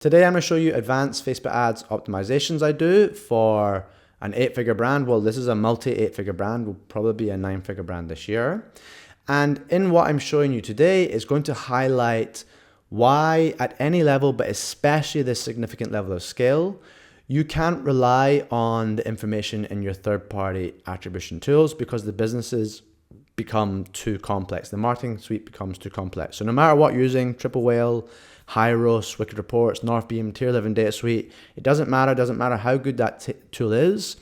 Today I'm going to show you advanced Facebook ads optimizations I do for an 8-figure brand. Well, this is a multi 8-figure brand, will probably be a 9-figure brand this year. And in what I'm showing you today is going to highlight why at any level, but especially this significant level of scale, you can't rely on the information in your third-party attribution tools because the businesses become too complex. The marketing suite becomes too complex. So no matter what you're using, Triple Whale, Hyros, Wicked Reports, Northbeam, Tier 11 Data Suite, it doesn't matter how good that tool is.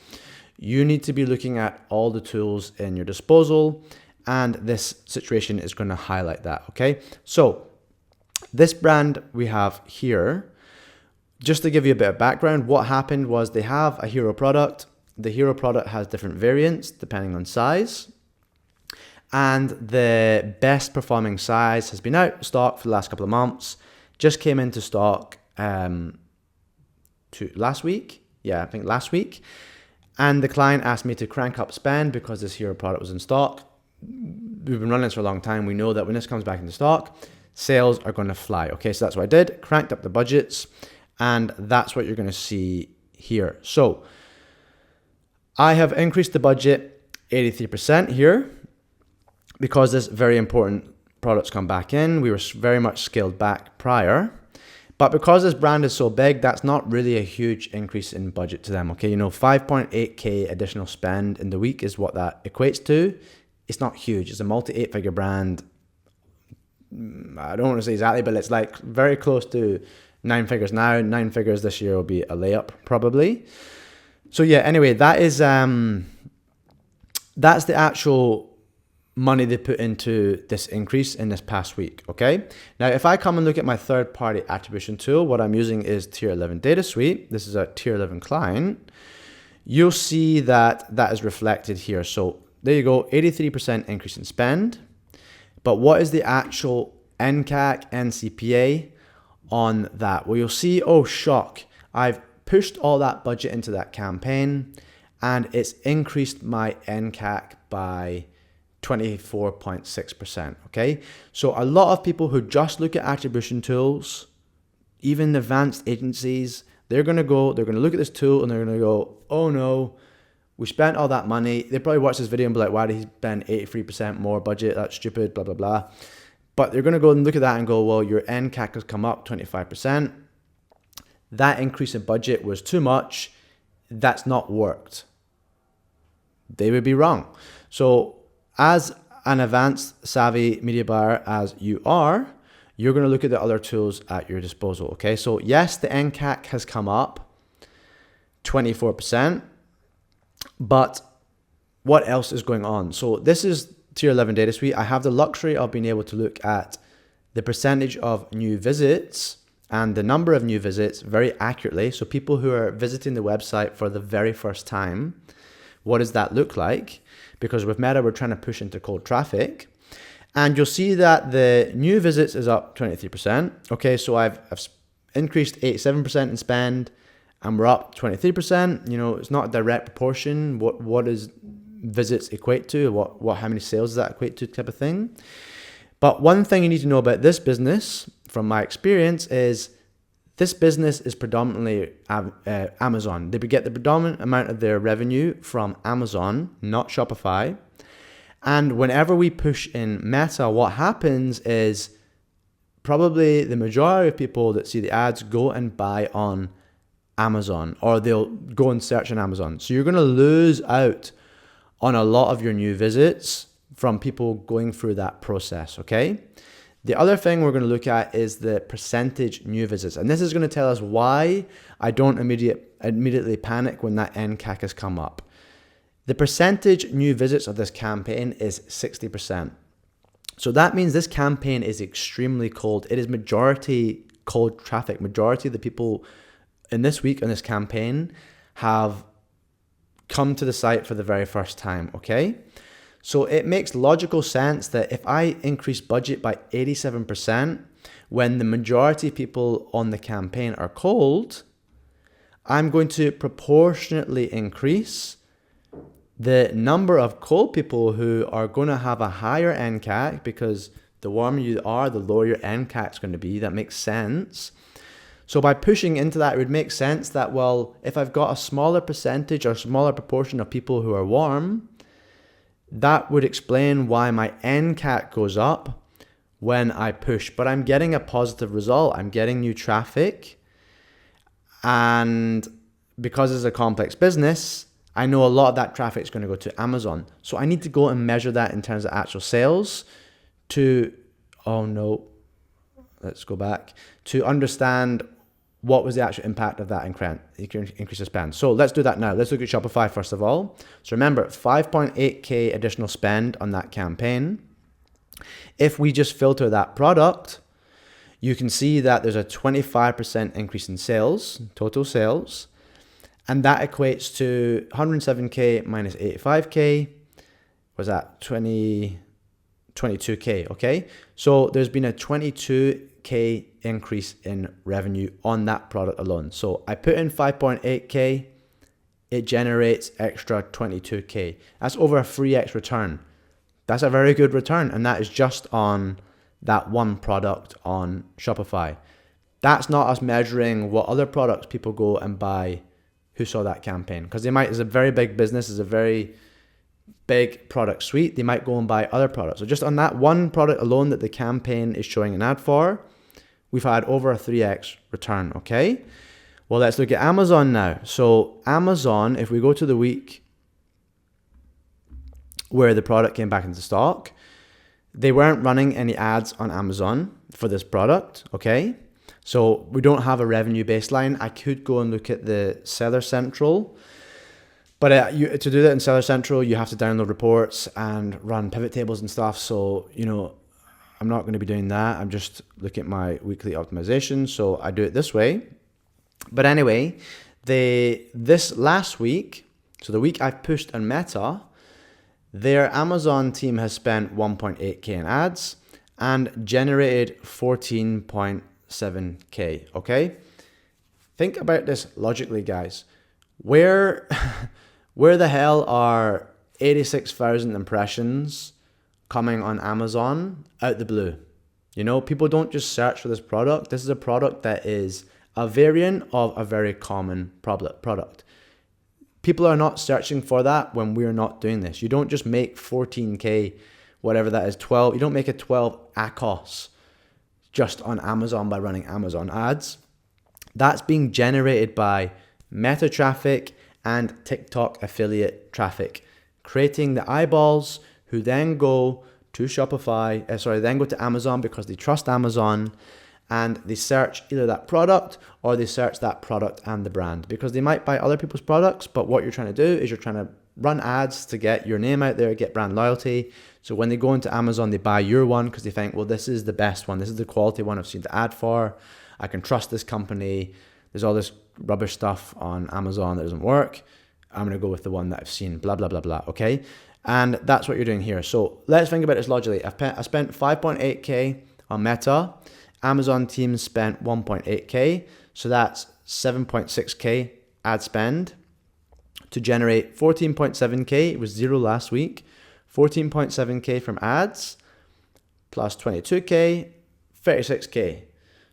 You need to be looking at all the tools in your disposal, and this situation is going to highlight that, okay? So this brand we have here, just to give you a bit of background, what happened was they have a hero product. The hero product has different variants depending on size. And the best performing size has been out of stock for the last couple of months. Just came into stock last week. Yeah, I think last week. And the client asked me to crank up spend because this hero product was in stock. We've been running this for a long time. We know that when this comes back into stock, sales are going to fly. Okay, so that's what I did. Cranked up the budgets. And that's what you're going to see here. So I have increased the budget 83% here because this very important products come back in. We were very much scaled back prior. But because this brand is so big, that's not really a huge increase in budget to them. Okay, 5.8K additional spend in the week is what that equates to. It's not huge. It's a multi 8-figure brand. I don't want to say exactly, but it's like very close to 9 figures now. 9 figures this year will be a layup probably. So yeah, anyway, that is that's the actual money they put into this increase in this past week, okay? Now, if I come and look at my third-party attribution tool, what I'm using is Tier 11 Data Suite. This is a Tier 11 client. You'll see that that is reflected here. So there you go, 83% increase in spend. But what is the actual NCAC, NCPA on that? Well, you'll see, oh, shock. I've pushed all that budget into that campaign and it's increased my NCAC by 24.6%, okay? So a lot of people who just look at attribution tools, even advanced agencies, they're going to look at this tool and they're going to go, oh no, we spent all that money. They probably watch this video and be like, why did he spend 83% more budget? That's stupid, blah, blah, blah. But they're going to go and look at that and go, well, your NCAC has come up 25%. That increase in budget was too much. That's not worked. They would be wrong. So as an advanced savvy media buyer as you are, you're going to look at the other tools at your disposal. Okay, so yes, the NCAC has come up 24%, but what else is going on? So this is Tier 11 Data Suite. I have the luxury of being able to look at the percentage of new visits and the number of new visits very accurately. So people who are visiting the website for the very first time, what does that look like? Because with Meta, we're trying to push into cold traffic. And you'll see that the new visits is up 23%. Okay, so I've increased 87% in spend and we're up 23%. It's not a direct proportion. What does visits equate to? How many sales does that equate to type of thing? But one thing you need to know about this business, from my experience, is this business is predominantly Amazon. They get the predominant amount of their revenue from Amazon, not Shopify. And whenever we push in Meta, what happens is probably the majority of people that see the ads go and buy on Amazon, or they'll go and search on Amazon. So you're going to lose out on a lot of your new visits from people going through that process, okay? The other thing we're going to look at is the percentage new visits. And this is going to tell us why I don't immediately panic when that NCAC has come up. The percentage new visits of this campaign is 60%. So that means this campaign is extremely cold. It is majority cold traffic. Majority of the people in this week on this campaign have come to the site for the very first time, okay? So it makes logical sense that if I increase budget by 87%, when the majority of people on the campaign are cold, I'm going to proportionately increase the number of cold people who are going to have a higher NCAC, because the warmer you are, the lower your NCAC is going to be. That makes sense. So by pushing into that, it would make sense that, well, if I've got a smaller percentage or smaller proportion of people who are warm, that would explain why my NCAT goes up when I push. But I'm getting a positive result. I'm getting new traffic. And because it's a complex business, I know a lot of that traffic is going to go to Amazon. So I need to go and measure that in terms of actual sales to, let's go back, to understand what was the actual impact of that increase of spend. So let's do that now. Let's look at Shopify first of all. So remember, 5.8K additional spend on that campaign. If we just filter that product, you can see that there's a 25% increase in sales, total sales. And that equates to 107K minus 85K. Was that 22K, okay? So there's been a 22K increase in revenue on that product alone. So I put in 5.8K, it generates extra 22K. That's over a 3x return. That's a very good return, and that is just on that one product on Shopify. That's not us measuring what other products people go and buy who saw that campaign, because it's a very big business, it's a very big product suite. They might go and buy other products. So just on that one product alone that the campaign is showing an ad for, we've had over a 3x return, okay? Well, let's look at Amazon now. So Amazon, if we go to the week where the product came back into stock, they weren't running any ads on Amazon for this product, okay? So we don't have a revenue baseline. I could go and look at the Seller Central, but to do that in Seller Central, you have to download reports and run pivot tables and stuff. So, I'm not going to be doing that. I'm just looking at my weekly optimization. So I do it this way. But anyway, this last week, so the week I've pushed on Meta, their Amazon team has spent 1.8K in ads and generated 14.7K, okay? Think about this logically, guys. Where the hell are 86,000 impressions coming on Amazon out the blue? People don't just search for this product. This is a product that is a variant of a very common product. People are not searching for that when we're not doing this. You don't just make 14K, whatever that is, 12. You don't make a 12 ACOS just on Amazon by running Amazon ads. That's being generated by Meta traffic and TikTok affiliate traffic, creating the eyeballs who then go to then go to Amazon because they trust Amazon, and they search either that product or they search that product and the brand, because they might buy other people's products, but what you're trying to do is you're trying to run ads to get your name out there, get brand loyalty. So when they go into Amazon, they buy your one because they think, well, this is the best one. This is the quality one I've seen the ad for. I can trust this company. There's all this rubbish stuff on Amazon that doesn't work. I'm going to go with the one that I've seen, blah, blah, blah, blah, okay? And that's what you're doing here. So let's think about this logically. I spent 5.8K on Meta. Amazon team spent 1.8K. So that's 7.6K ad spend to generate 14.7K. It was zero last week. 14.7K from ads plus 22K, 36K.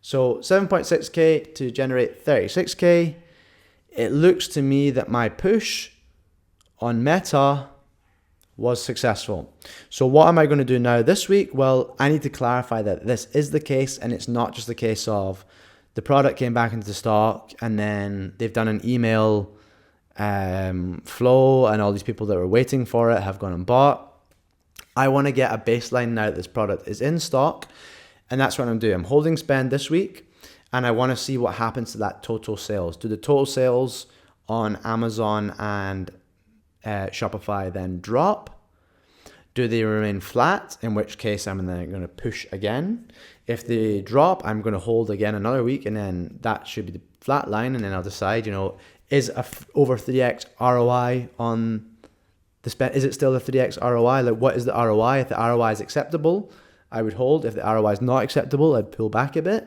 So 7.6K to generate 36K. It looks to me that my push on Meta was successful. So what am I going to do now this week? Well, I need to clarify that this is the case, and it's not just the case of the product came back into stock and then they've done an email flow and all these people that were waiting for it have gone and bought. I want to get a baseline now that this product is in stock, and that's what I'm doing. I'm holding spend this week, and I want to see what happens to that total sales. Do the total sales on Amazon and Shopify then drop? Do they remain flat? In which case I'm then going to push again. If they drop, I'm going to hold again another week, and then that should be the flat line, and then I'll decide, is over 3x ROI on the spend? Is it still a 3x ROI? Like, what is the ROI? If the ROI is acceptable, I would hold. If the ROI is not acceptable, I'd pull back a bit.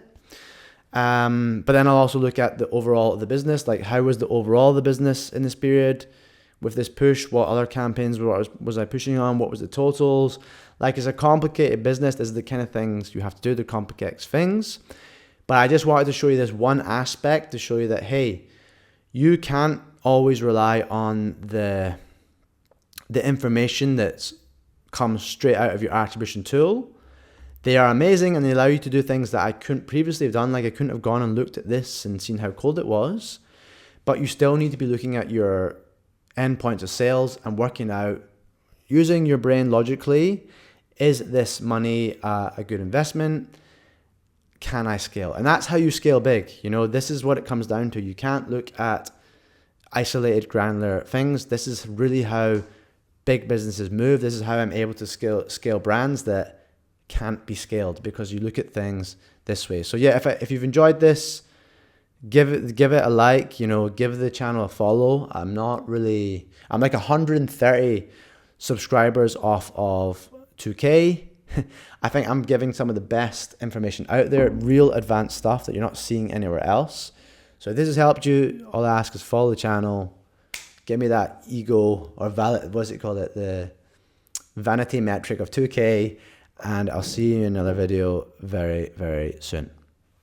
But then I'll also look at the overall of the business. Like, how was the overall of the business in this period? With this push, what other campaigns was I pushing on? What was the totals? Like, it's a complicated business. This is the kind of things you have to do, the complex things. But I just wanted to show you this one aspect to show you that, hey, you can't always rely on the information that comes straight out of your attribution tool. They are amazing and they allow you to do things that I couldn't previously have done. Like I couldn't have gone and looked at this and seen how cold it was. But you still need to be looking at your endpoints of sales and working out, using your brain logically, is this money a good investment? Can I scale? And that's how you scale big. You know, this is what it comes down to. You can't look at isolated granular things. This is really how big businesses move. This is how I'm able to scale brands that can't be scaled, because you look at things this way. So yeah, if you've enjoyed this, give it a like, you know, give the channel a follow. I'm like 130 subscribers off of 2K. I think I'm giving some of the best information out there, real advanced stuff that you're not seeing anywhere else. So if this has helped you, all I ask is follow the channel, give me that ego, or the vanity metric of 2K, and I'll see you in another video very, very soon.